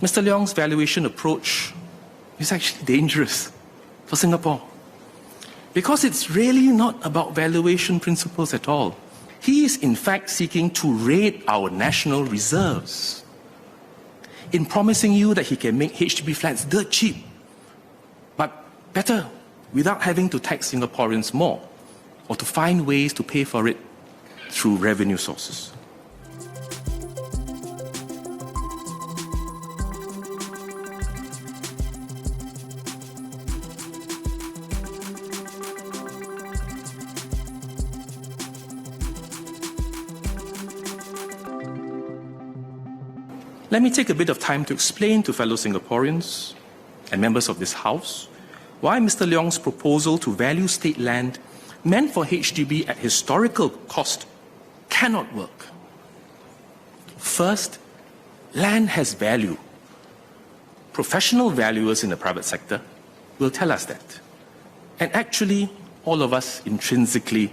Mr. Leong's valuation approach is actually dangerous for Singapore, because it's really not about valuation principles at all. He is in fact seeking to raid our national reserves in promising you that he can make HDB flats dirt cheap, but better without having to tax Singaporeans more or to find ways to pay for it through revenue sources. Let me take a bit of time to explain to fellow Singaporeans and members of this House why Mr. Leong's proposal to value state land meant for HDB at historical cost cannot work. First, land has value. Professional valuers in the private sector will tell us that. And actually, all of us intrinsically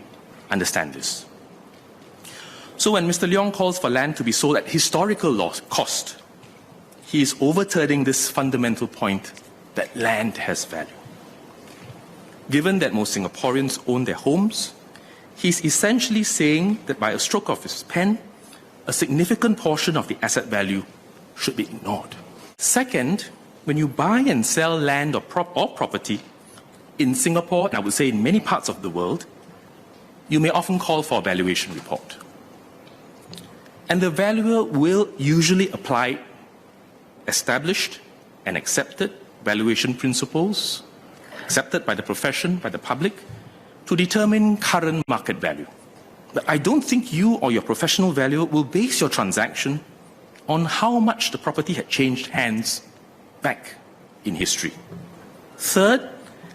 understand this. So when Mr. Leong calls for land to be sold at historical cost, he is overturning this fundamental point that land has value. Given that most Singaporeans own their homes, he's essentially saying that by a stroke of his pen, a significant portion of the asset value should be ignored. Second, when you buy and sell land or property in Singapore, and I would say in many parts of the world, you may often call for a valuation report. And the valuer will usually apply established and accepted valuation principles, accepted by the profession, by the public, to determine current market value. But I don't think you or your professional valuer will base your transaction on how much the property had changed hands back in history. Third,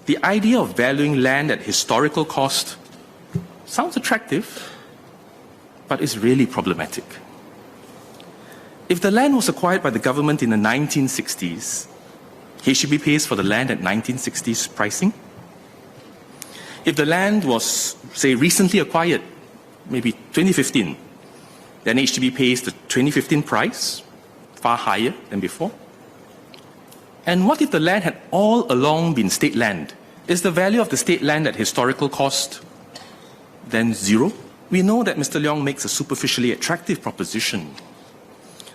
the idea of valuing land at historical cost sounds attractive, but is really problematic. If the land was acquired by the government in the 1960s, HDB pays for the land at 1960s pricing. If the land was, say, recently acquired, maybe 2015, then HDB pays the 2015 price, far higher than before. And what if the land had all along been state land? Is the value of the state land at historical cost then zero? We know that Mr. Leong makes a superficially attractive proposition,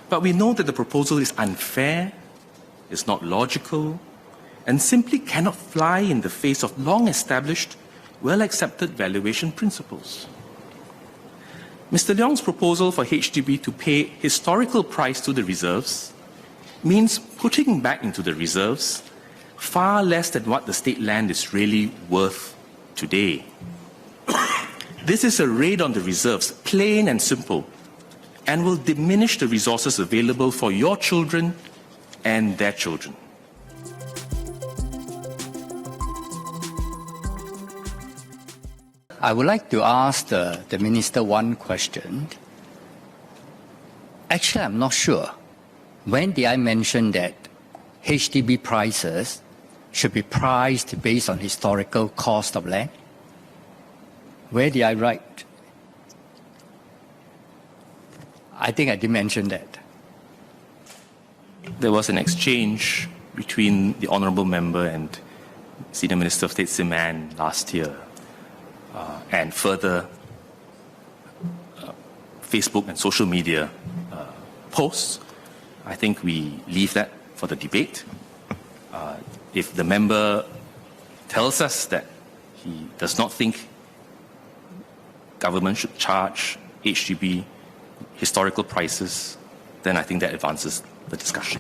but we know that the proposal is unfair, is not logical, and simply cannot fly in the face of long-established, well-accepted valuation principles. Mr. Leong's proposal for HDB to pay historical price to the reserves means putting back into the reserves far less than what the state land is really worth today. This is a raid on the reserves, plain and simple, and will diminish the resources available for your children and their children. I would like to ask the Minister one question. Actually, I'm not sure. When did I mention that HDB prices should be priced based on historical cost of land? Where did I write? I think I did mention that. There was an exchange between the Honourable Member and Senior Minister of State Siman last year, and further Facebook and social media posts. I think we leave that for the debate. If the member tells us that he does not think government should charge HDB historical prices, then I think that advances the discussion.